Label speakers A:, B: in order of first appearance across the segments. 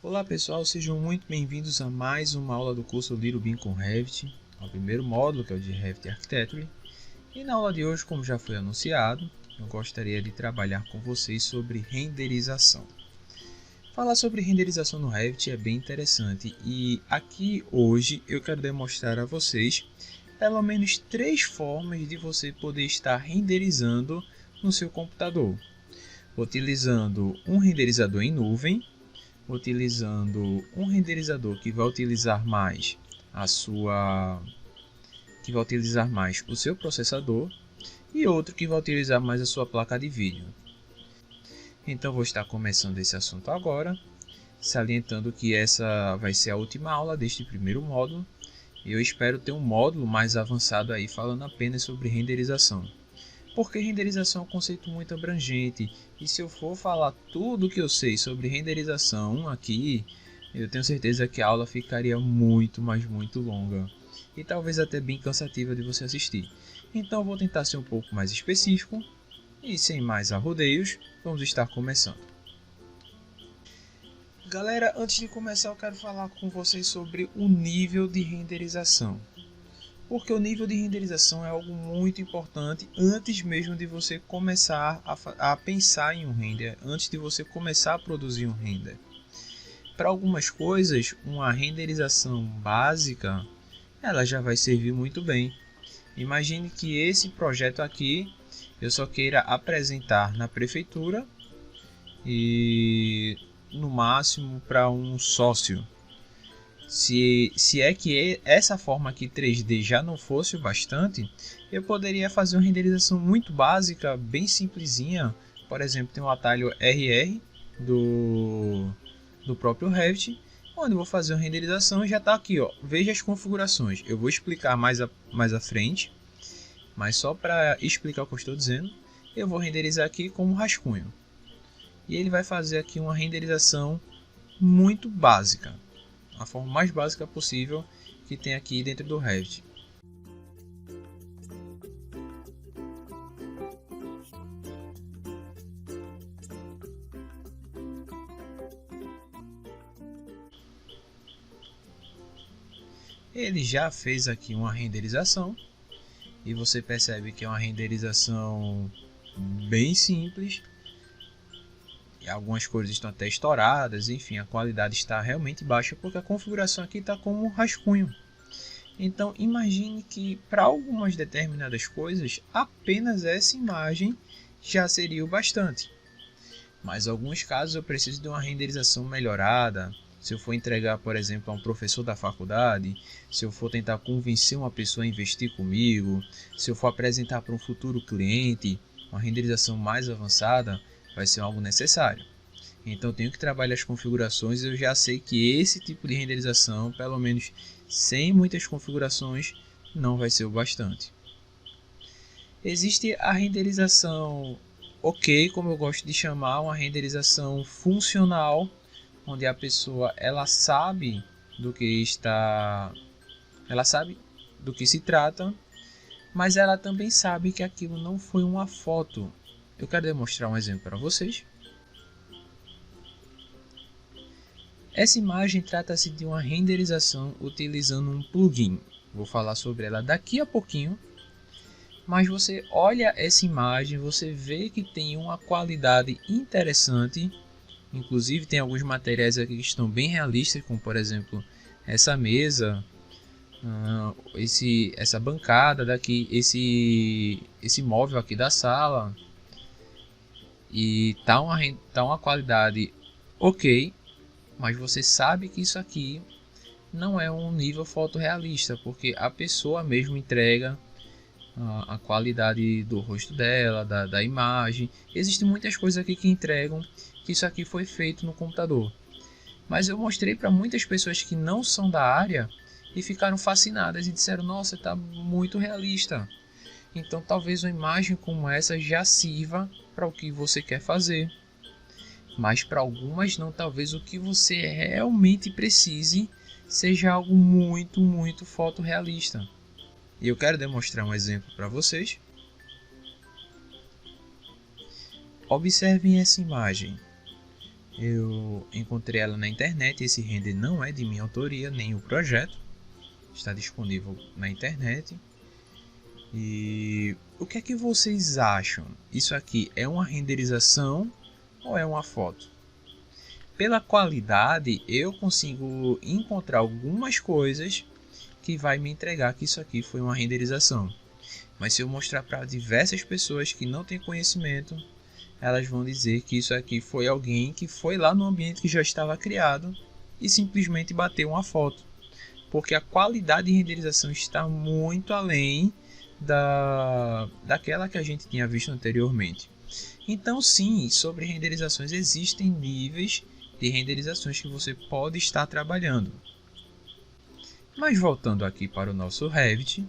A: Olá pessoal, sejam muito bem-vindos a mais uma aula do curso Little Bean com Revit, ao primeiro módulo que é o de Revit Architecture. E na aula de hoje, como já foi anunciado, eu gostaria de trabalhar com vocês sobre renderização. Falar sobre renderização no Revit é bem interessante e aqui hoje eu quero demonstrar a vocês pelo menos 3 formas de você poder estar renderizando no seu computador. Utilizando um renderizador em nuvem, utilizando um renderizador que vai utilizar mais o seu processador e outro que vai utilizar mais a sua placa de vídeo. Então vou estar começando esse assunto agora, salientando que essa vai ser a última aula deste primeiro módulo e eu espero ter um módulo mais avançado aí falando apenas sobre renderização. Porque renderização é um conceito muito abrangente e se eu for falar tudo o que eu sei sobre renderização aqui, eu tenho certeza que a aula ficaria muito longa e talvez até bem cansativa de você assistir. Então eu vou tentar ser um pouco mais específico e sem mais arrodeios, vamos estar começando. Galera, antes de começar eu quero falar com vocês sobre o nível de renderização. Porque o nível de renderização é algo muito importante antes mesmo de você começar a pensar em um render, antes de você começar a produzir um render. Para algumas coisas, uma renderização básica ela já vai servir muito bem. Imagine que esse projeto aqui eu só queira apresentar na prefeitura e no máximo para um sócio. Se é que essa forma aqui 3D já não fosse o bastante, eu poderia fazer uma renderização muito básica, bem simplesinha. Por exemplo, tem um atalho RR do próprio Revit, onde eu vou fazer uma renderização e já está aqui. Ó. Veja as configurações. Eu vou explicar mais à frente, mas só para explicar o que eu estou dizendo, eu vou renderizar aqui como rascunho. E ele vai fazer aqui uma renderização muito básica. A forma mais básica possível que tem aqui dentro do Revit. Ele já fez aqui uma renderização e você percebe que é uma renderização bem simples. E algumas cores estão até estouradas, enfim, a qualidade está realmente baixa porque a configuração aqui está como um rascunho. Então imagine que para algumas determinadas coisas apenas essa imagem já seria o bastante. Mas em alguns casos eu preciso de uma renderização melhorada. Se eu for entregar, por exemplo, a um professor da faculdade, se eu for tentar convencer uma pessoa a investir comigo, se eu for apresentar para um futuro cliente, uma renderização mais avançada vai ser algo necessário. Então eu tenho que trabalhar as configurações e eu já sei que esse tipo de renderização, pelo menos sem muitas configurações, não vai ser o bastante. Existe a renderização ok, como eu gosto de chamar, uma renderização funcional, onde a pessoa ela sabe do que se trata, mas ela também sabe que aquilo não foi uma foto. Eu quero demonstrar um exemplo para vocês. Essa imagem trata-se de uma renderização utilizando um plugin. Vou falar sobre ela daqui a pouquinho. Mas você olha essa imagem, você vê que tem uma qualidade interessante. Inclusive tem alguns materiais aqui que estão bem realistas, como por exemplo essa mesa, essa bancada daqui, esse móvel aqui da sala. E tá uma qualidade ok. Mas você sabe que isso aqui não é um nível fotorrealista, porque a pessoa mesmo entrega a qualidade do rosto dela, da imagem. Existem muitas coisas aqui que entregam que isso aqui foi feito no computador. Mas eu mostrei para muitas pessoas que não são da área e ficaram fascinadas e disseram: nossa, está muito realista. Então talvez uma imagem como essa já sirva para o que você quer fazer. Mas para algumas não, talvez o que você realmente precise seja algo muito fotorrealista. E eu quero demonstrar um exemplo para vocês. Observem essa imagem. Eu encontrei ela na internet. Esse render não é de minha autoria, nem o projeto. Está disponível na internet. E o que é que vocês acham? Isso aqui é uma renderização ou é uma foto? Pela qualidade, eu consigo encontrar algumas coisas que vai me entregar que isso aqui foi uma renderização. Mas se eu mostrar para diversas pessoas que não têm conhecimento, elas vão dizer que isso aqui foi alguém que foi lá no ambiente que já estava criado e simplesmente bateu uma foto. Porque a qualidade de renderização está muito além daquela que a gente tinha visto anteriormente. Então sim, sobre renderizações existem níveis de renderizações que você pode estar trabalhando. Mas voltando aqui para o nosso Revit,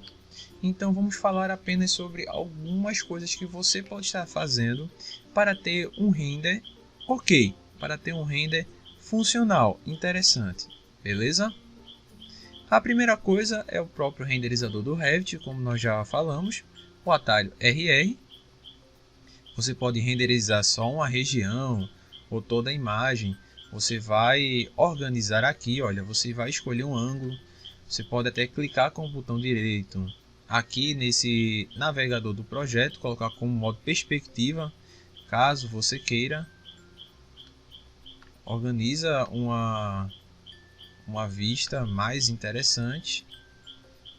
A: então vamos falar apenas sobre algumas coisas que você pode estar fazendo para ter um render ok, para ter um render funcional, interessante, beleza? A primeira coisa é o próprio renderizador do Revit, como nós já falamos, o atalho RR. Você pode renderizar só uma região ou toda a imagem. Você vai organizar aqui, olha, você vai escolher um ângulo. Você pode até clicar com o botão direito aqui nesse navegador do projeto, colocar como modo perspectiva, caso você queira. Organiza uma vista mais interessante.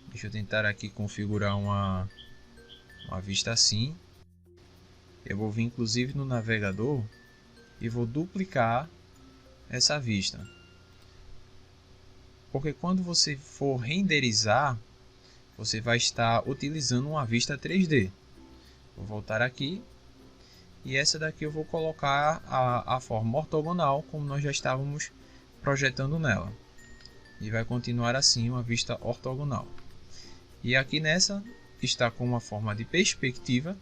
A: Deixa eu tentar aqui configurar uma vista assim. Eu vou vir inclusive no navegador e vou duplicar essa vista. Porque quando você for renderizar, você vai estar utilizando uma vista 3D. Vou voltar aqui. E essa daqui eu vou colocar a forma ortogonal, como nós já estávamos projetando nela. E vai continuar assim uma vista ortogonal. E aqui nessa está com uma forma de perspectiva.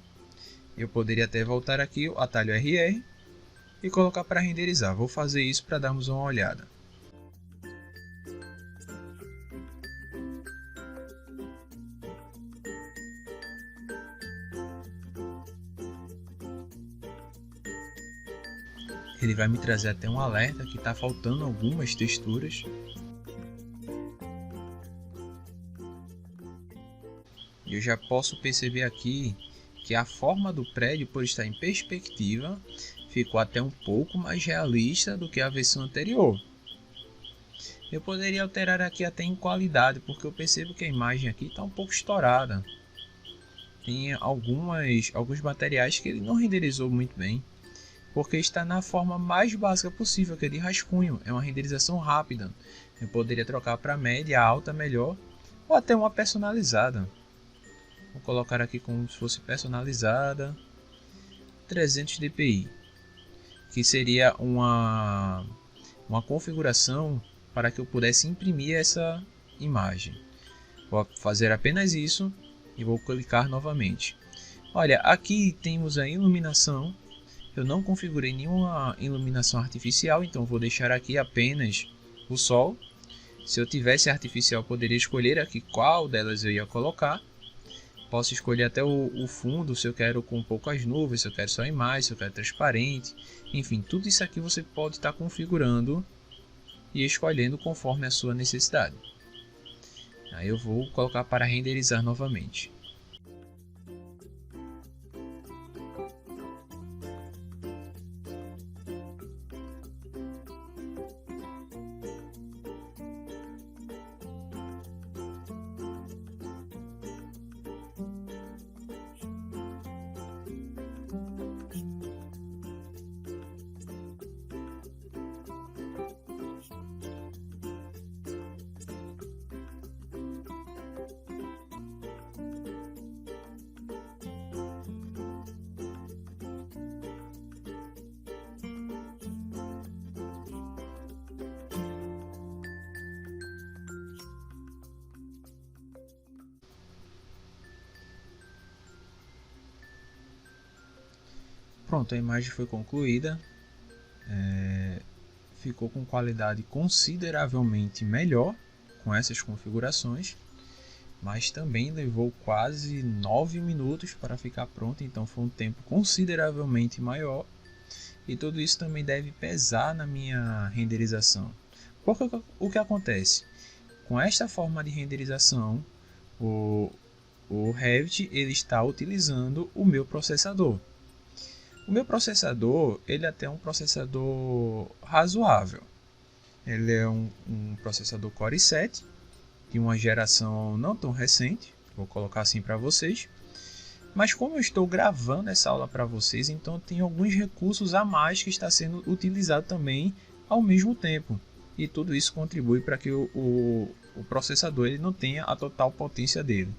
A: Eu poderia até voltar aqui o atalho RR e colocar para renderizar. Vou fazer isso para darmos uma olhada. Ele vai me trazer até um alerta que está faltando algumas texturas. E eu já posso perceber aqui que a forma do prédio, por estar em perspectiva, ficou até um pouco mais realista do que a versão anterior. Eu poderia alterar aqui até em qualidade, porque eu percebo que a imagem aqui está um pouco estourada. Tem alguns materiais que ele não renderizou muito bem, porque está na forma mais básica possível, que é de rascunho. É uma renderização rápida. Eu poderia trocar para média, alta, melhor, ou até uma personalizada. Vou colocar aqui como se fosse personalizada, 300 dpi, que seria uma configuração para que eu pudesse imprimir essa imagem. Vou fazer apenas isso e vou clicar novamente. Olha, aqui temos a iluminação. Eu não configurei nenhuma iluminação artificial, então vou deixar aqui apenas o sol. Se eu tivesse artificial, poderia escolher aqui qual delas eu ia colocar. Posso escolher até o fundo, se eu quero com poucas nuvens, se eu quero só imagem, se eu quero transparente. Enfim, tudo isso aqui você pode estar configurando e escolhendo conforme a sua necessidade. Aí eu vou colocar para renderizar novamente. Pronto, a imagem foi concluída. Ficou com qualidade consideravelmente melhor com essas configurações, mas também levou quase 9 minutos para ficar pronto, então foi um tempo consideravelmente maior. e tudo isso também deve pesar na minha renderização. Porque o que acontece? Com esta forma de renderização, o Revit ele está utilizando o meu processador. O meu processador ele é até um processador razoável. Ele é um processador Core i7 de uma geração não tão recente, vou colocar assim para vocês. Mas como eu estou gravando essa aula para vocês, então tem alguns recursos a mais que está sendo utilizado também ao mesmo tempo. E tudo isso contribui para que o processador ele não tenha a total potência dele.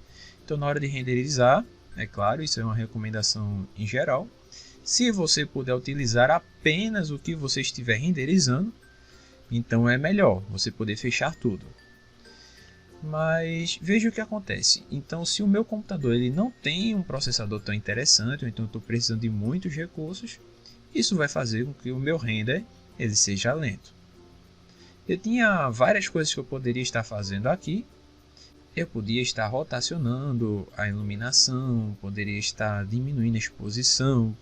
A: Então na hora de renderizar, é claro, isso é uma recomendação em geral. Se você puder utilizar apenas o que você estiver renderizando, então é melhor você poder fechar tudo. Mas veja o que acontece. Então, se o meu computador ele não tem um processador tão interessante, ou então estou precisando de muitos recursos, isso vai fazer com que o meu render ele seja lento. Eu tinha várias coisas que eu poderia estar fazendo aqui. Eu podia estar rotacionando a iluminação, poderia estar diminuindo a exposição,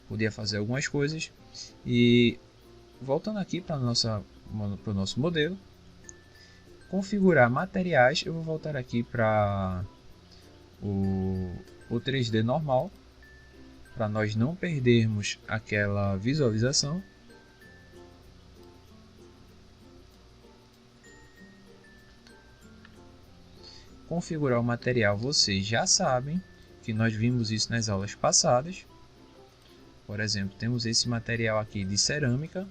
A: podia fazer algumas coisas. E voltando aqui para o nosso modelo, configurar materiais, eu vou voltar aqui para o 3D normal, para nós não perdermos aquela visualização. Configurar o material, vocês já sabem que nós vimos isso nas aulas passadas. Por exemplo, temos esse material aqui de cerâmica.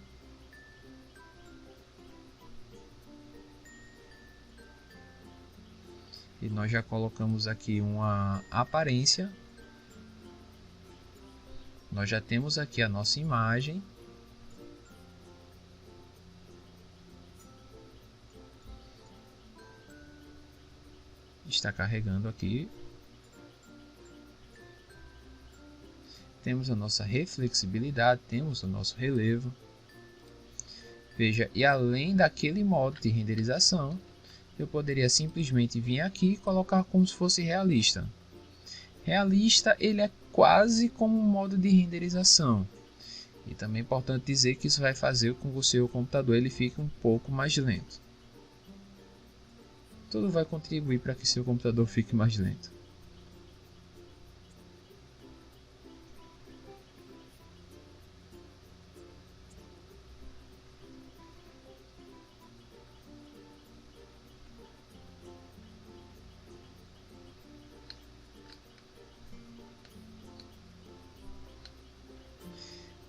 A: E nós já colocamos aqui uma aparência. Nós já temos aqui a nossa imagem. Está carregando aqui. Temos a nossa reflexibilidade, temos o nosso relevo. Veja, e além daquele modo de renderização, eu poderia simplesmente vir aqui e colocar como se fosse realista. Realista ele é quase como um modo de renderização. E também é importante dizer que isso vai fazer com que o seu computador ele fique um pouco mais lento. Tudo vai contribuir para que seu computador fique mais lento.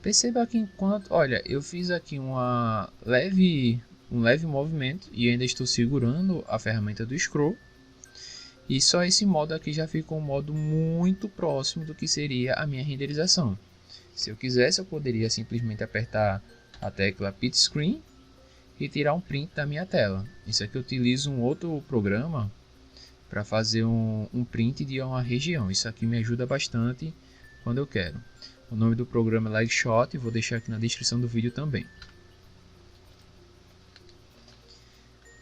A: Perceba que enquanto, olha, eu fiz aqui um leve movimento e ainda estou segurando a ferramenta do scroll. E só esse modo aqui já ficou um modo muito próximo do que seria a minha renderização. Se eu quisesse, eu poderia simplesmente apertar a tecla Split Screen e tirar um print da minha tela. Isso aqui eu utilizo um outro programa para fazer um print de uma região. Isso aqui me ajuda bastante quando eu quero. O nome do programa é Lightshot, vou deixar aqui na descrição do vídeo também.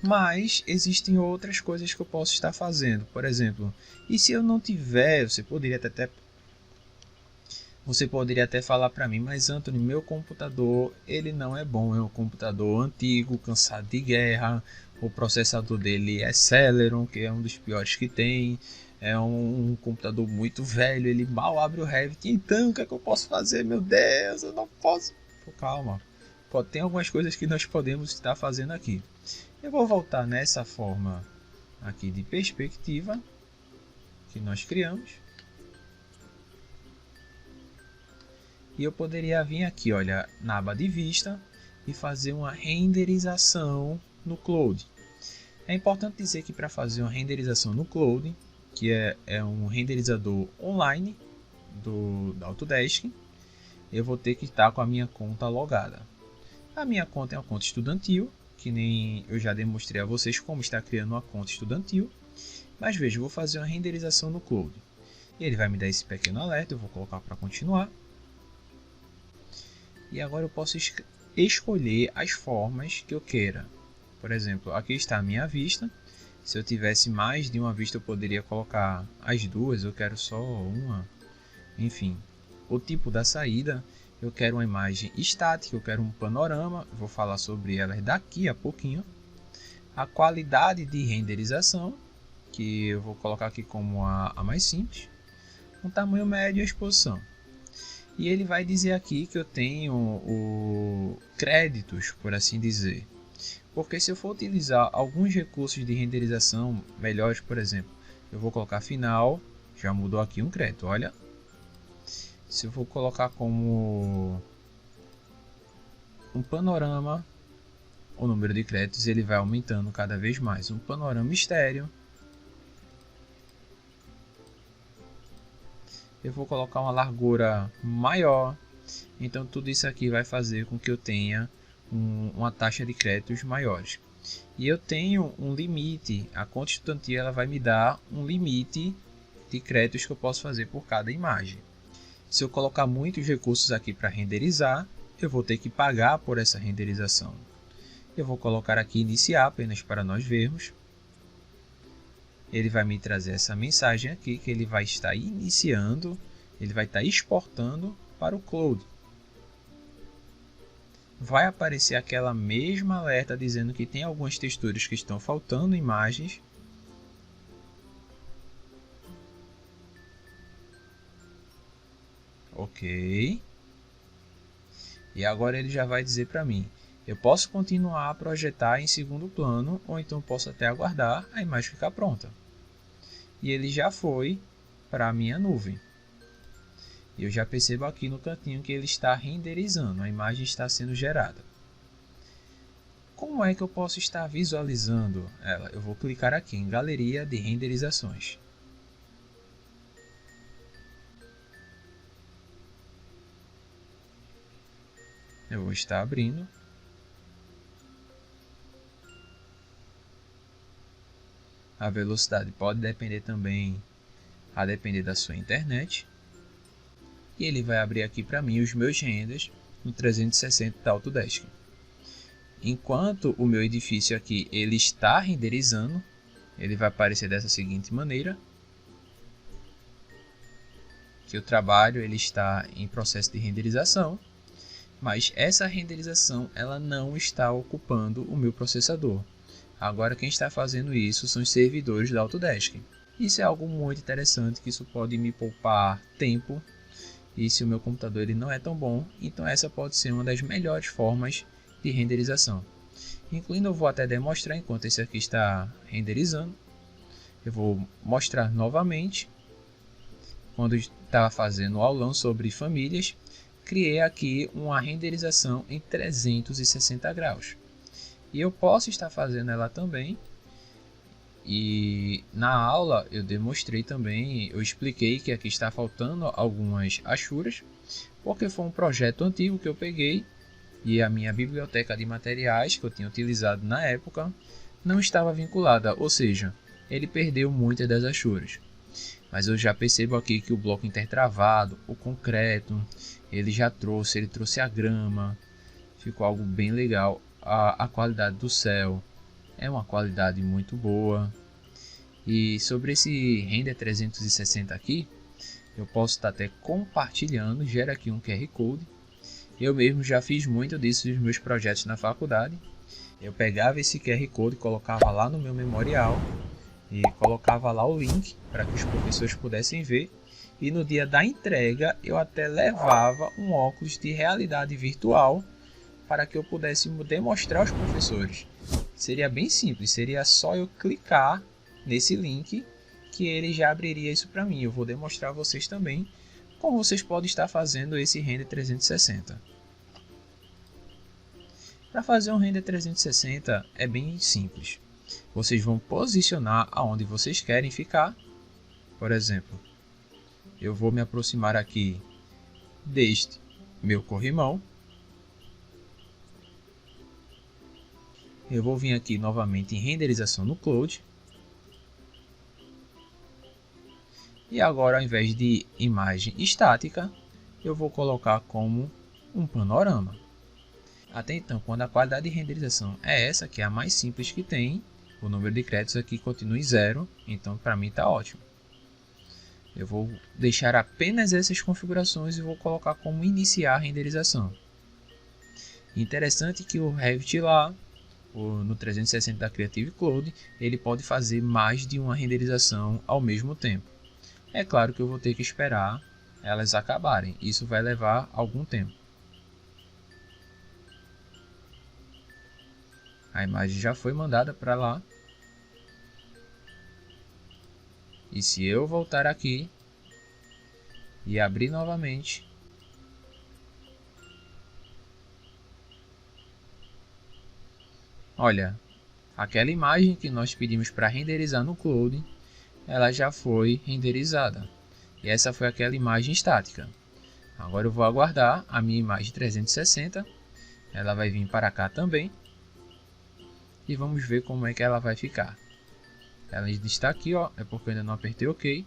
A: Mas existem outras coisas que eu posso estar fazendo. Por exemplo, e se eu não tiver, você poderia até falar para mim, mas Anthony, meu computador ele não é bom, é um computador antigo, cansado de guerra, o processador dele é Celeron, que é um dos piores que tem. É um computador muito velho, ele mal abre o Revit. Então, o que é que eu posso fazer? Meu Deus, eu não posso. Pô, calma. Tem algumas coisas que nós podemos estar fazendo aqui. Eu vou voltar nessa forma aqui de perspectiva que nós criamos. E eu poderia vir aqui, olha, na aba de vista e fazer uma renderização no Cloud. É importante dizer que para fazer uma renderização no Cloud, que é um renderizador online da Autodesk, eu vou ter que estar com a minha conta logada. A minha conta é uma conta estudantil, que nem eu já demonstrei a vocês como está criando uma conta estudantil. Mas veja, eu vou fazer uma renderização no Cloud. E ele vai me dar esse pequeno alerta, eu vou colocar para continuar. E agora eu posso escolher as formas que eu queira. Por exemplo, aqui está a minha vista. Se eu tivesse mais de uma vista, eu poderia colocar as duas, eu quero só uma. Enfim, o tipo da saída, Eu quero uma imagem estática, eu quero um panorama, vou falar sobre elas daqui a pouquinho. A qualidade de renderização, que eu vou colocar aqui como a mais simples. Um tamanho médio e a exposição. E ele vai dizer aqui que eu tenho créditos, por assim dizer. Porque se eu for utilizar alguns recursos de renderização melhores, por exemplo, eu vou colocar final, já mudou aqui um crédito, olha. Se eu for colocar como um panorama, o número de créditos ele vai aumentando cada vez mais. Um panorama estéreo. Eu vou colocar uma largura maior. Então tudo isso aqui vai fazer com que eu tenha uma taxa de créditos maiores. E eu tenho um limite. A conta estudantil ela vai me dar um limite de créditos que eu posso fazer por cada imagem. Se eu colocar muitos recursos aqui para renderizar, eu vou ter que pagar por essa renderização. Eu vou colocar aqui iniciar apenas para nós vermos. Ele vai me trazer essa mensagem aqui que ele vai estar iniciando, ele vai estar exportando para o cloud. Vai aparecer aquela mesma alerta dizendo que tem algumas texturas que estão faltando imagens. Ok. E agora ele já vai dizer para mim, eu posso continuar a projetar em segundo plano ou então posso até aguardar a imagem ficar pronta. E ele já foi para a minha nuvem. Eu já percebo aqui no cantinho que ele está renderizando, a imagem está sendo gerada. Como é que eu posso estar visualizando ela? Eu vou clicar aqui em Galeria de Renderizações. Eu vou estar abrindo. A velocidade pode depender também, a depender da sua internet. E ele vai abrir aqui para mim os meus renders no 360 da Autodesk. Enquanto o meu edifício aqui ele está renderizando, ele vai aparecer dessa seguinte maneira. Que o trabalho ele está em processo de renderização. Mas essa renderização ela não está ocupando o meu processador. Agora quem está fazendo isso são os servidores da Autodesk. Isso é algo muito interessante, que isso pode me poupar tempo. E se o meu computador ele não é tão bom, então essa pode ser uma das melhores formas de renderização. Incluindo eu vou até demonstrar enquanto esse aqui está renderizando. Eu vou mostrar novamente. Quando estava fazendo o aulão sobre famílias, criei aqui uma renderização em 360 graus. E eu posso estar fazendo ela também. E na aula eu demonstrei também, eu expliquei que aqui está faltando algumas achuras, porque foi um projeto antigo que eu peguei e a minha biblioteca de materiais que eu tinha utilizado na época não estava vinculada, ou seja, ele perdeu muitas das achuras. Mas eu já percebo aqui que o bloco intertravado, o concreto, ele trouxe a grama, ficou algo bem legal. A qualidade do céu é uma qualidade muito boa. E sobre esse render 360 aqui, eu posso estar até compartilhando, gera aqui um QR Code. Eu mesmo já fiz muito disso nos meus projetos na faculdade. Eu pegava esse QR Code, colocava lá no meu memorial e colocava lá o link para que os professores pudessem ver. E no dia da entrega eu até levava um óculos de realidade virtual para que eu pudesse demonstrar aos professores. Seria bem simples, seria só eu clicar nesse link que ele já abriria isso para mim. Eu vou demonstrar a vocês também como vocês podem estar fazendo esse render 360. Para fazer um render 360 é bem simples. Vocês vão posicionar aonde vocês querem ficar. Por exemplo, eu vou me aproximar aqui deste meu corrimão. Eu vou vir aqui novamente em renderização no Cloud. E agora, ao invés de imagem estática, eu vou colocar como um panorama. Até então, quando a qualidade de renderização é essa, que é a mais simples que tem, o número de créditos aqui continua em 0, então para mim está ótimo. Eu vou deixar apenas essas configurações e vou colocar como iniciar a renderização. Interessante que o Revit lá, no 360 da Creative Cloud, ele pode fazer mais de uma renderização ao mesmo tempo. É claro que eu vou ter que esperar elas acabarem, isso vai levar algum tempo. A imagem já foi mandada para lá. E se eu voltar aqui e abrir novamente, olha, aquela imagem que nós pedimos para renderizar no Cloud, ela já foi renderizada. E essa foi aquela imagem estática. Agora eu vou aguardar a minha imagem 360. Ela vai vir para cá também. E vamos ver como é que ela vai ficar. Ela está aqui, ó, é porque eu ainda não apertei OK.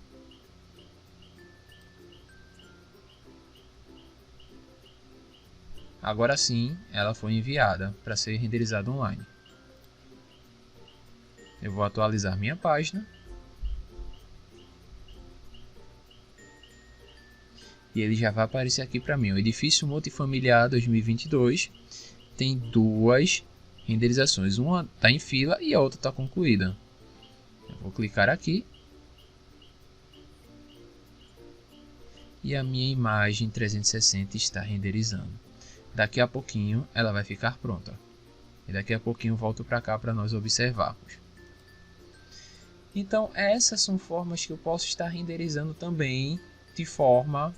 A: Agora sim, ela foi enviada para ser renderizada online. Eu vou atualizar minha página. E ele já vai aparecer aqui para mim. O edifício multifamiliar 2022 tem duas renderizações. Uma está em fila e a outra está concluída. Eu vou clicar aqui. E a minha imagem 360 está renderizando. Daqui a pouquinho ela vai ficar pronta. E daqui a pouquinho eu volto para cá para nós observarmos. Então essas são formas que eu posso estar renderizando também de forma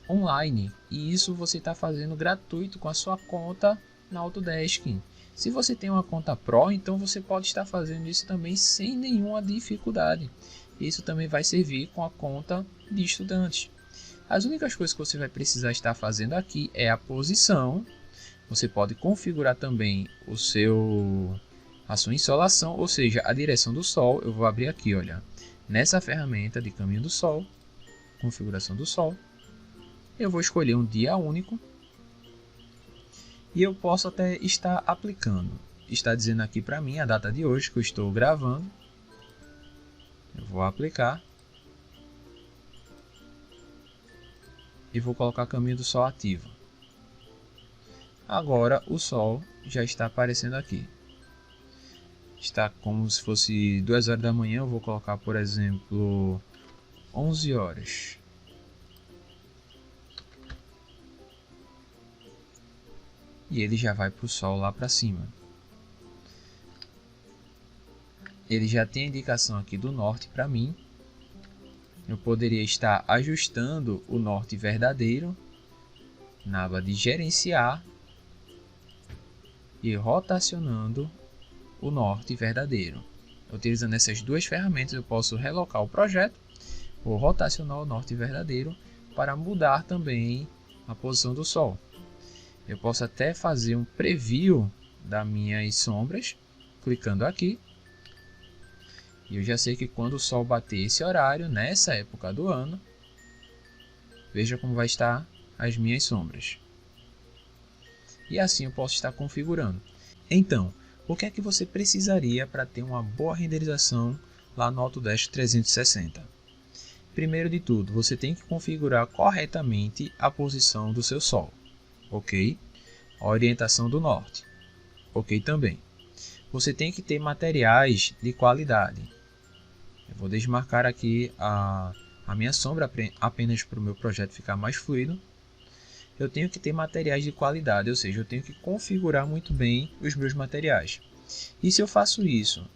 A: online. E isso você está fazendo gratuito com a sua conta na Autodesk. Se você tem uma conta Pro, então você pode estar fazendo isso também sem nenhuma dificuldade. Isso também vai servir com a conta de estudante. As únicas coisas que você vai precisar estar fazendo aqui é a posição. Você pode configurar também a sua insolação, ou seja, a direção do sol. Eu vou abrir aqui, olha, nessa ferramenta de caminho do sol, configuração do sol. Eu vou escolher um dia único. E eu posso até estar aplicando. Está dizendo aqui para mim a data de hoje que eu estou gravando. Eu vou aplicar. E vou colocar caminho do sol ativo. Agora o sol já está aparecendo aqui. Está como se fosse 2 horas da manhã. Eu vou colocar, por exemplo, 11 horas. E ele já vai para o sol lá para cima. Ele já tem a indicação aqui do norte para mim. Eu poderia estar ajustando o norte verdadeiro na aba de gerenciar e rotacionando o norte verdadeiro. Utilizando essas duas ferramentas eu posso relocar o projeto ou rotacionar o norte verdadeiro para mudar também a posição do sol. Eu posso até fazer um preview das minhas sombras, clicando aqui. E eu já sei que quando o sol bater esse horário, nessa época do ano, veja como vai estar as minhas sombras. E assim eu posso estar configurando. Então, o que é que você precisaria para ter uma boa renderização lá no Autodesk 360? Primeiro de tudo, você tem que configurar corretamente a posição do seu sol. Ok? A orientação do norte. Ok também. Você tem que ter materiais de qualidade. Eu vou desmarcar aqui a minha sombra apenas para o meu projeto ficar mais fluido. Eu tenho que ter materiais de qualidade, ou seja, eu tenho que configurar muito bem os meus materiais. E se eu faço isso,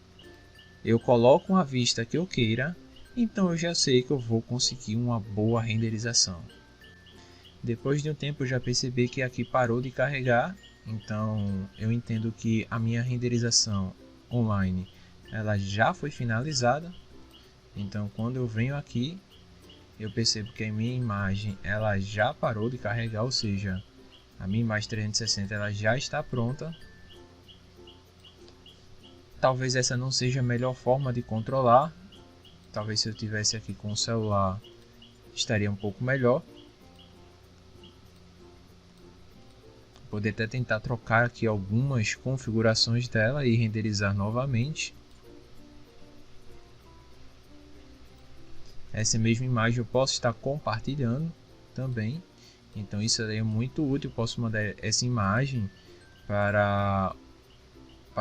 A: eu coloco uma vista que eu queira, então eu já sei que eu vou conseguir uma boa renderização. Depois de um tempo eu já percebi que aqui parou de carregar, então eu entendo que a minha renderização online ela já foi finalizada. Então quando eu venho aqui, eu percebo que a minha imagem ela já parou de carregar, ou seja, a minha imagem 360 ela já está pronta. Talvez essa não seja a melhor forma de controlar. Talvez se eu tivesse aqui com o celular estaria um pouco melhor. Poder até tentar trocar aqui algumas configurações dela e renderizar novamente. essa mesma imagem eu posso estar compartilhando também. Então isso é muito útil, eu posso mandar essa imagem para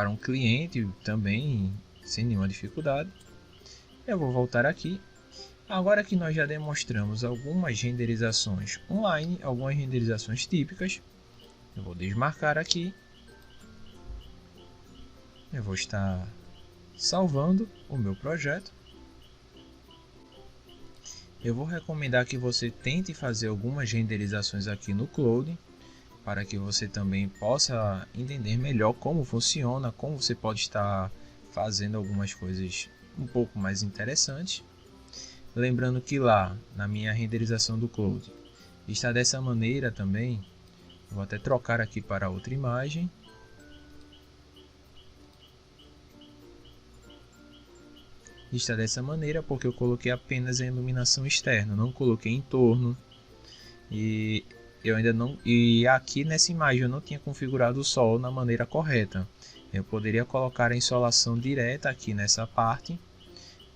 A: um cliente também sem nenhuma dificuldade. Eu vou voltar aqui. Agora que nós já demonstramos algumas renderizações online, algumas renderizações típicas, eu vou desmarcar aqui. Eu vou estar salvando o meu projeto. Eu vou recomendar que você tente fazer algumas renderizações aqui no Claude, para que você também possa entender melhor como funciona, como você pode estar fazendo algumas coisas um pouco mais interessantes. Lembrando que lá na minha renderização do Claude está dessa maneira também. Vou até trocar aqui para outra imagem. Está dessa maneira porque eu coloquei apenas a iluminação externa, não coloquei em torno. E eu ainda não, e aqui nessa imagem eu não tinha configurado o sol na maneira correta. Eu poderia colocar a insolação direta aqui nessa parte,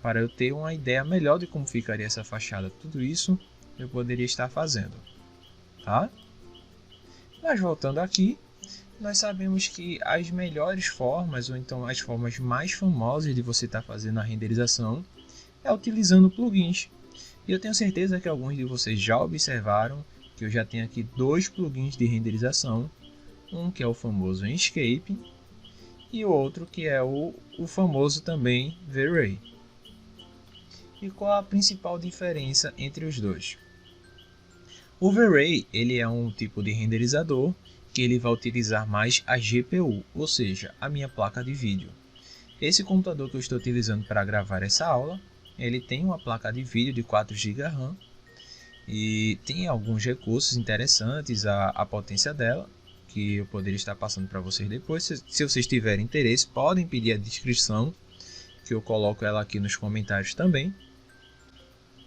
A: para eu ter uma ideia melhor de como ficaria essa fachada. Tudo isso eu poderia estar fazendo, tá? Mas voltando aqui, nós sabemos que as melhores formas, ou então as formas mais famosas de você estar fazendo a renderização, é utilizando plugins. E eu tenho certeza que alguns de vocês já observaram que eu já tenho aqui dois plugins de renderização, um que é o famoso Enscape e o outro que é o famoso também V-Ray. E qual a principal diferença entre os dois? O V-Ray ele é um tipo de renderizador que ele vai utilizar mais a GPU, ou seja, a minha placa de vídeo. Esse computador que eu estou utilizando para gravar essa aula, ele tem uma placa de vídeo de 4 GB RAM e tem alguns recursos interessantes a potência dela, que eu poderia estar passando para vocês depois. Se vocês tiverem interesse, podem pedir a descrição, que eu coloco ela aqui nos comentários também.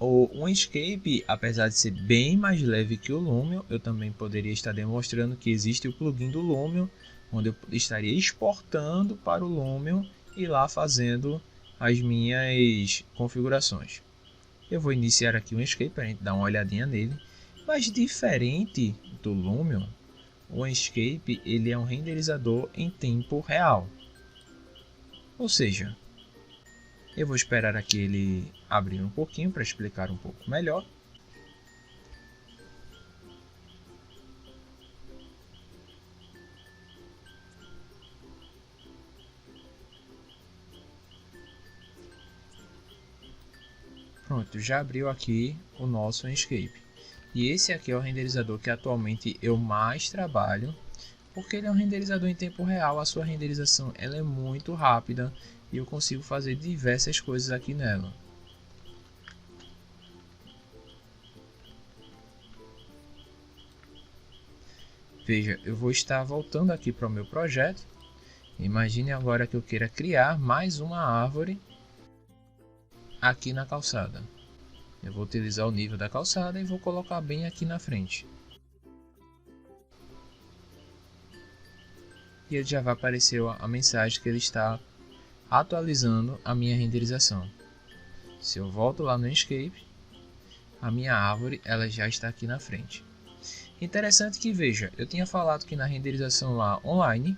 A: O Enscape, apesar de ser bem mais leve que o Lumion, eu também poderia estar demonstrando que existe o plugin do Lumion, onde eu estaria exportando para o Lumion e lá fazendo as minhas configurações. Eu vou iniciar aqui o Enscape para a gente dar uma olhadinha nele, mas diferente do Lumion, o Enscape ele é um renderizador em tempo real, ou seja, eu vou esperar aqui ele abrir um pouquinho para explicar um pouco melhor. Pronto, já abriu aqui o nosso Enscape. E esse aqui é o renderizador que atualmente eu mais trabalho, porque ele é um renderizador em tempo real, a sua renderização ela é muito rápida e eu consigo fazer diversas coisas aqui nela. Veja, eu vou estar voltando aqui para o meu projeto. Imagine agora que eu queira criar mais uma árvore aqui na calçada. Eu vou utilizar o nível da calçada e vou colocar bem aqui na frente. E ele já vai aparecer a mensagem que ele está atualizando a minha renderização. Se eu volto lá no Enscape, a minha árvore ela já está aqui na frente. Interessante que veja, eu tinha falado que na renderização lá online,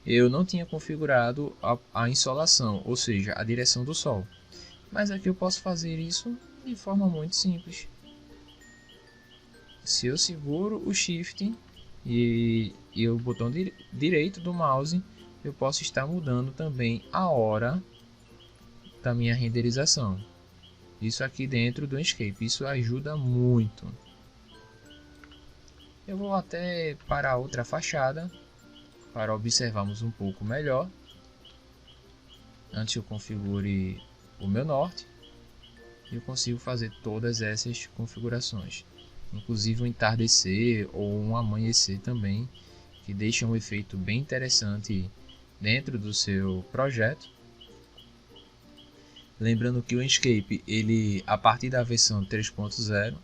A: eu não tinha configurado a insolação, ou seja, a direção do sol. Mas aqui eu posso fazer isso de forma muito simples. Se eu seguro o Shift e o botão direito do mouse, eu posso estar mudando também a hora da minha renderização. Isso aqui dentro do Enscape, isso ajuda muito. Eu vou até para outra fachada, para observarmos um pouco melhor. Antes eu configure o meu norte, eu consigo fazer todas essas configurações. Inclusive um entardecer ou um amanhecer também, que deixa um efeito bem interessante dentro do seu projeto. Lembrando que o Enscape, ele, a partir da versão 3.0,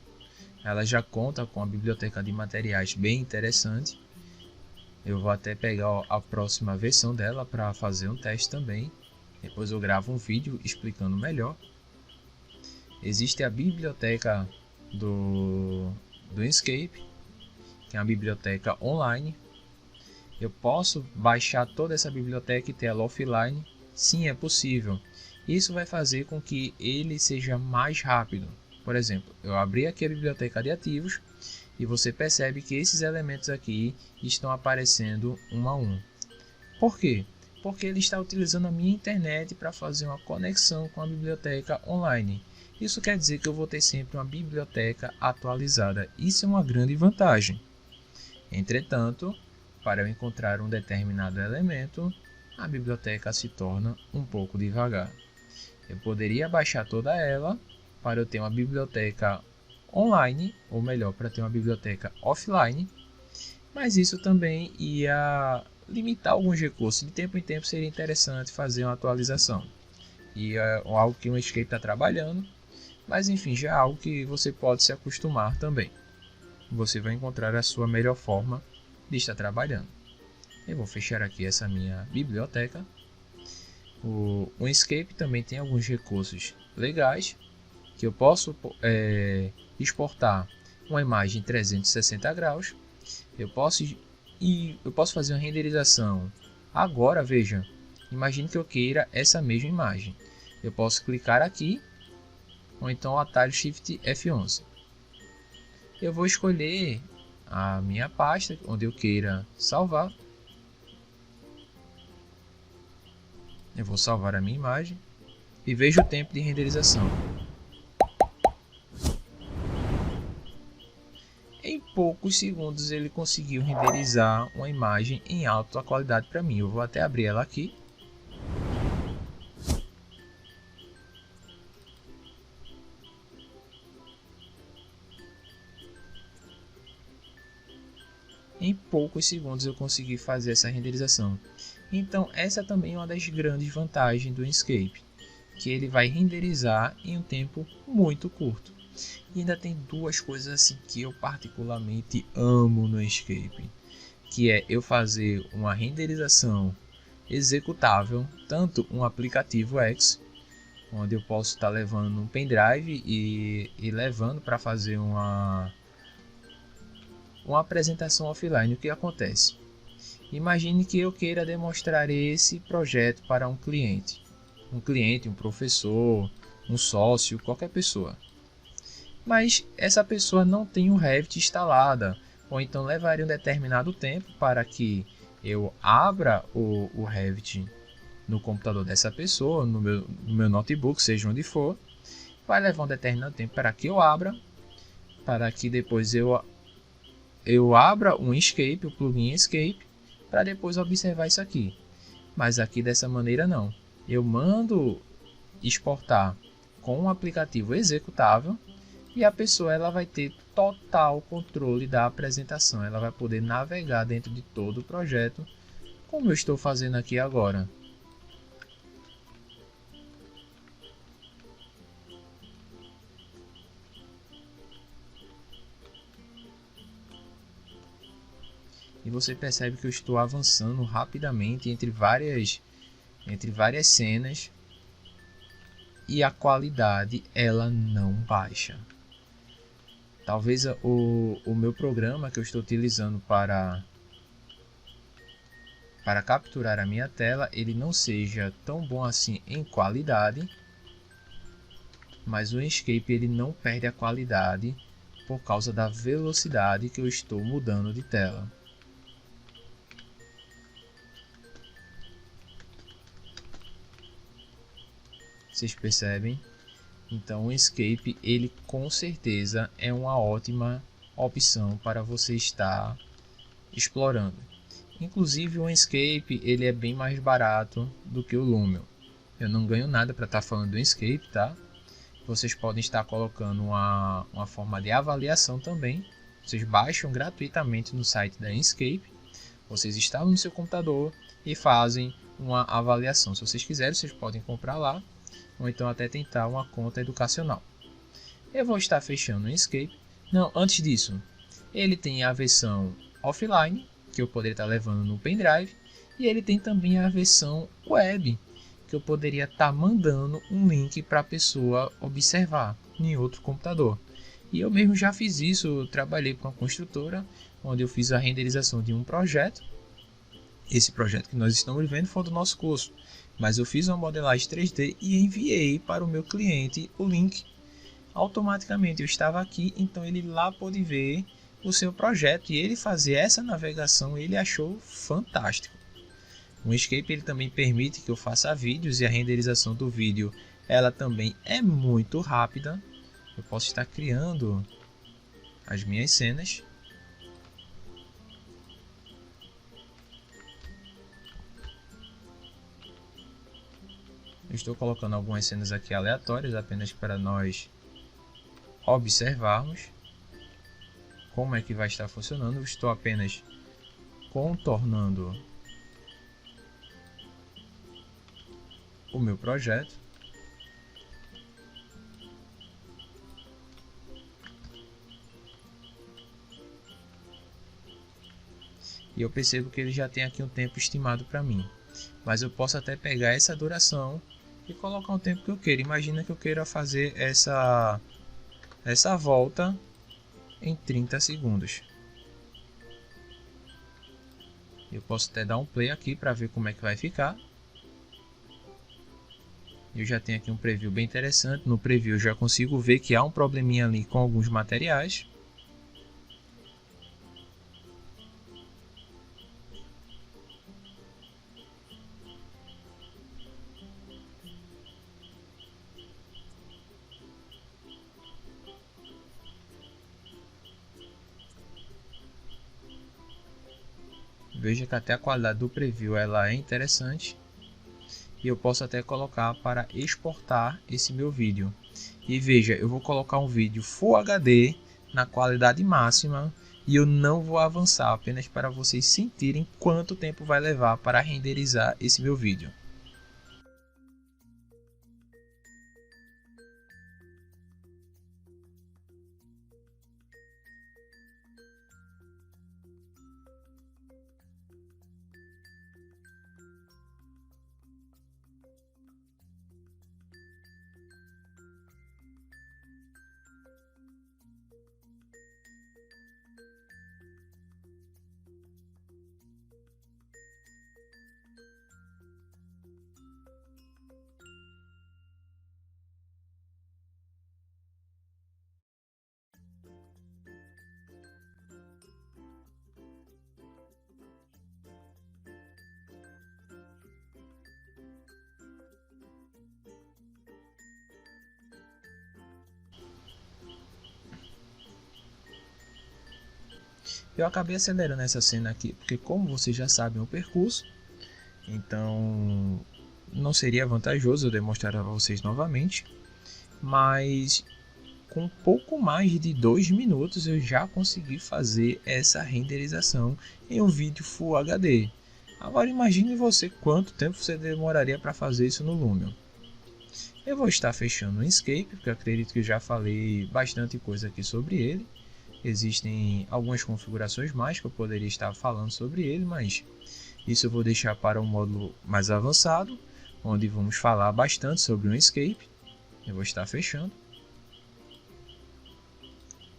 A: ela já conta com a biblioteca de materiais bem interessante. Eu vou até pegar a próxima versão dela para fazer um teste também. Depois eu gravo um vídeo explicando melhor. existe a biblioteca do Inkscape, que é uma biblioteca online. Eu posso baixar toda essa biblioteca e ter ela offline? Sim, é possível. Isso vai fazer com que ele seja mais rápido. Por exemplo, eu abri aqui a biblioteca de ativos e você percebe que esses elementos aqui estão aparecendo um a um. Por quê? Porque ele está utilizando a minha internet para fazer uma conexão com a biblioteca online. Isso quer dizer que eu vou ter sempre uma biblioteca atualizada. Isso é uma grande vantagem. Entretanto, para eu encontrar um determinado elemento, a biblioteca se torna um pouco devagar. Eu poderia baixar toda ela para eu ter uma biblioteca online, ou melhor, para ter uma biblioteca offline, mas isso também ia limitar alguns recursos. De tempo em tempo seria interessante fazer uma atualização. E é algo que o Inkscape está trabalhando, mas enfim, já é algo que você pode se acostumar também. Você vai encontrar a sua melhor forma de estar trabalhando. Eu vou fechar aqui essa minha biblioteca. O Inkscape também tem alguns recursos legais que eu posso exportar uma imagem em 360 graus. Eu posso fazer uma renderização agora. Veja, imagine que eu queira essa mesma imagem. Eu posso clicar aqui ou então o atalho Shift F11. Eu vou escolher a minha pasta onde eu queira salvar. Eu vou salvar a minha imagem e vejo o tempo de renderização. Em poucos segundos ele conseguiu renderizar uma imagem em alta qualidade para mim. Eu vou até abrir ela aqui. Em poucos segundos eu consegui fazer essa renderização. Então essa também é uma das grandes vantagens do Inkscape, que ele vai renderizar em um tempo muito curto. E ainda tem duas coisas assim que eu particularmente amo no Inkscape, que é eu fazer uma renderização executável, tanto um aplicativo X, onde eu posso estar levando um pendrive e levando para fazer uma apresentação offline. O que acontece? Imagine que eu queira demonstrar esse projeto para um cliente, um professor, um sócio, qualquer pessoa. Mas essa pessoa não tem o Revit instalada, ou então levaria um determinado tempo para que eu abra o Revit no computador dessa pessoa, no meu notebook, seja onde for. Vai levar um determinado tempo para que eu abra, para que depois eu abra um Inkscape, o plugin Inkscape, para depois observar isso aqui. Mas aqui dessa maneira não. Eu mando exportar com um aplicativo executável e a pessoa ela vai ter total controle da apresentação. Ela vai poder navegar dentro de todo o projeto, como eu estou fazendo aqui agora. E você percebe que eu estou avançando rapidamente entre várias cenas e a qualidade ela não baixa. Talvez o meu programa que eu estou utilizando para capturar a minha tela ele não seja tão bom assim em qualidade, mas o Inkscape ele não perde a qualidade por causa da velocidade que eu estou mudando de tela. Vocês percebem? Então o Inkscape ele com certeza é uma ótima opção para você estar explorando. Inclusive o Inkscape ele é bem mais barato do que o Lumion. Eu não ganho nada para estar falando do Inkscape, tá? Vocês podem estar colocando uma forma de avaliação também. Vocês baixam gratuitamente no site da Inkscape. Vocês instalam no seu computador e fazem uma avaliação. Se vocês quiserem, vocês podem comprar lá, ou então até tentar uma conta educacional. Eu vou estar fechando o Inkscape. Não, antes disso, ele tem a versão offline, que eu poderia estar levando no pendrive, e ele tem também a versão web, que eu poderia estar mandando um link para a pessoa observar. em outro computador. E eu mesmo já fiz isso, eu trabalhei com a construtora, onde eu fiz a renderização de um projeto. Esse projeto que nós estamos vendo foi do nosso curso, mas eu fiz uma modelagem 3D e enviei para o meu cliente o link. Automaticamente eu estava aqui, então ele lá pôde ver o seu projeto e ele fazer essa navegação, ele achou fantástico. O Inkscape ele também permite que eu faça vídeos e a renderização do vídeo ela também é muito rápida. Eu posso estar criando as minhas cenas. Eu estou colocando algumas cenas aqui aleatórias apenas para nós observarmos como é que vai estar funcionando. Eu estou apenas contornando o meu projeto. E eu percebo que ele já tem aqui um tempo estimado para mim. Mas eu posso até pegar essa duração e colocar um tempo que eu queira. Imagina que eu queira fazer essa volta em 30 segundos. Eu posso até dar um play aqui para ver como é que vai ficar. Eu já tenho aqui um preview bem interessante. No preview eu já consigo ver que há um probleminha ali com alguns materiais. Veja que até a qualidade do preview ela é interessante. E eu posso até colocar para exportar esse meu vídeo. E veja, eu vou colocar um vídeo Full HD na qualidade máxima e eu não vou avançar, apenas para vocês sentirem quanto tempo vai levar para renderizar esse meu vídeo. Eu acabei acelerando essa cena aqui, porque como vocês já sabem o percurso, então não seria vantajoso eu demonstrar a vocês novamente, mas com pouco mais de 2 minutos eu já consegui fazer essa renderização em um vídeo Full HD. Agora imagine você quanto tempo você demoraria para fazer isso no Lumion. Eu vou estar fechando o Inkscape, porque eu acredito que já falei bastante coisa aqui sobre ele. Existem algumas configurações mais que eu poderia estar falando sobre ele, mas isso eu vou deixar para um módulo mais avançado, onde vamos falar bastante sobre o Inkscape. Eu vou estar fechando.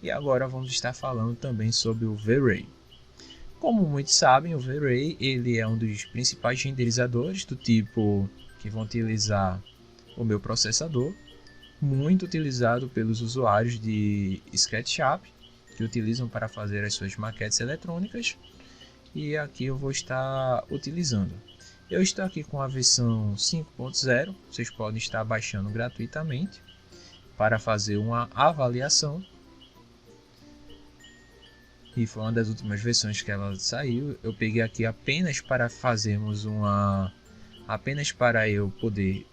A: E agora vamos estar falando também sobre o V-Ray. Como muitos sabem, o V-Ray ele é um dos principais renderizadores do tipo que vão utilizar o meu processador, muito utilizado pelos usuários de SketchUp, que utilizam para fazer as suas maquetes eletrônicas, e aqui eu vou estar utilizando. Eu estou aqui com a versão 5.0, vocês podem estar baixando gratuitamente para fazer uma avaliação. E foi uma das últimas versões que ela saiu. Eu peguei aqui apenas para fazermos apenas para eu poder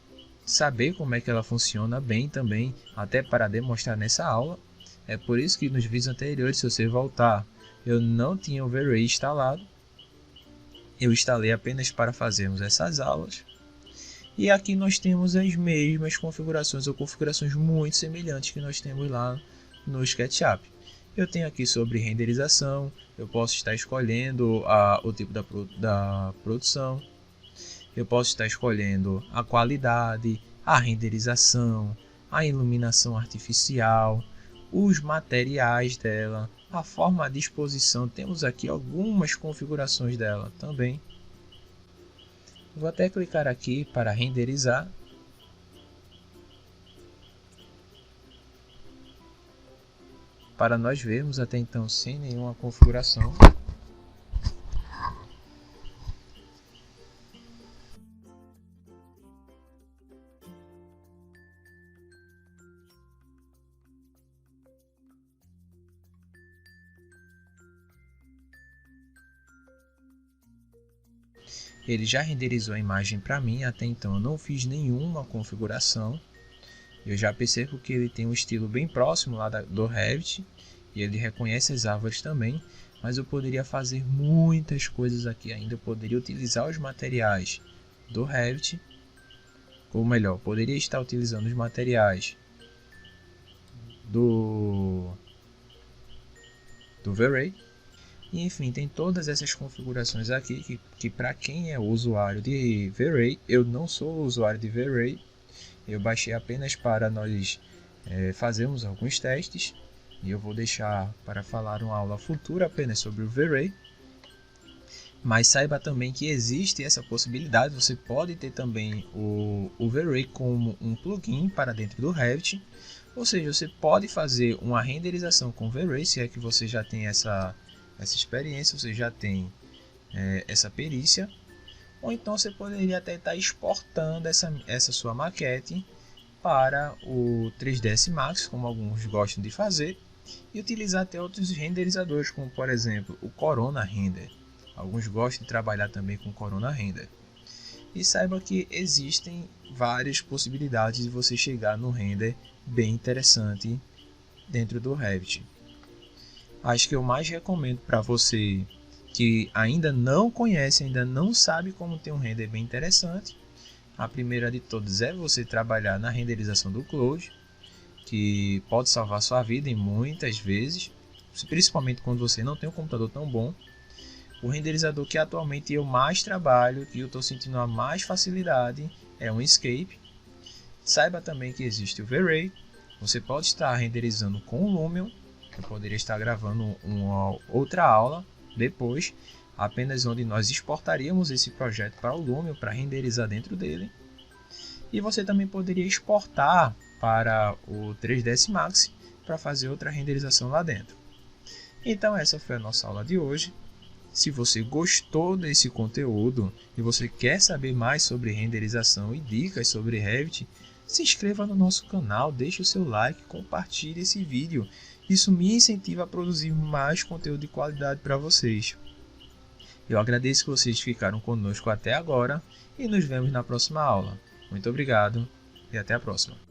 A: saber como é que ela funciona bem também, até para demonstrar nessa aula. É por isso que nos vídeos anteriores, se você voltar, eu não tinha o V-Ray instalado. Eu instalei apenas para fazermos essas aulas. E aqui nós temos as mesmas configurações ou configurações muito semelhantes que nós temos lá no SketchUp. Eu tenho aqui sobre renderização, eu posso estar escolhendo o tipo da produção, eu posso estar escolhendo a qualidade, a renderização, a iluminação artificial, os materiais dela, a forma de exposição. Temos aqui algumas configurações dela também. Vou até clicar aqui para renderizar. Para nós vermos até então sem nenhuma configuração. Ele já renderizou a imagem para mim, até então eu não fiz nenhuma configuração. Eu já percebo que ele tem um estilo bem próximo lá do Revit, e ele reconhece as árvores também, mas eu poderia fazer muitas coisas aqui ainda. Eu poderia utilizar os materiais do Revit, ou melhor, poderia estar utilizando os materiais do V-Ray. E, enfim, tem todas essas configurações aqui que para quem é usuário de V-Ray, eu não sou usuário de V-Ray, eu baixei apenas para nós fazermos alguns testes, e eu vou deixar para falar uma aula futura apenas sobre o V-Ray. Mas saiba também que existe essa possibilidade, você pode ter também o V-Ray como um plugin para dentro do Revit, ou seja, você pode fazer uma renderização com V-Ray, se é que você já tem essa experiência, você já tem essa perícia, ou então você poderia até estar exportando essa sua maquete para o 3ds Max, como alguns gostam de fazer, e utilizar até outros renderizadores, como por exemplo o Corona Render. Alguns gostam de trabalhar também com Corona Render. E saiba que existem várias possibilidades de você chegar no render bem interessante dentro do Revit. Acho que eu mais recomendo para você que ainda não conhece, ainda não sabe como ter um render bem interessante. A primeira de todas é você trabalhar na renderização do Claude, que pode salvar sua vida em muitas vezes, principalmente quando você não tem um computador tão bom. O renderizador que atualmente eu mais trabalho, que eu estou sentindo a mais facilidade, é um Escape. Saiba também que existe o V-Ray. Você pode estar renderizando com o Lumion. Eu poderia estar gravando uma outra aula depois, apenas onde nós exportaríamos esse projeto para o Lumion para renderizar dentro dele. E você também poderia exportar para o 3ds Max para fazer outra renderização lá dentro. Então essa foi a nossa aula de hoje. Se você gostou desse conteúdo e você quer saber mais sobre renderização e dicas sobre Revit, se inscreva no nosso canal, deixe o seu like, compartilhe esse vídeo. Isso me incentiva a produzir mais conteúdo de qualidade para vocês. Eu agradeço que vocês ficaram conosco até agora e nos vemos na próxima aula. Muito obrigado e até a próxima.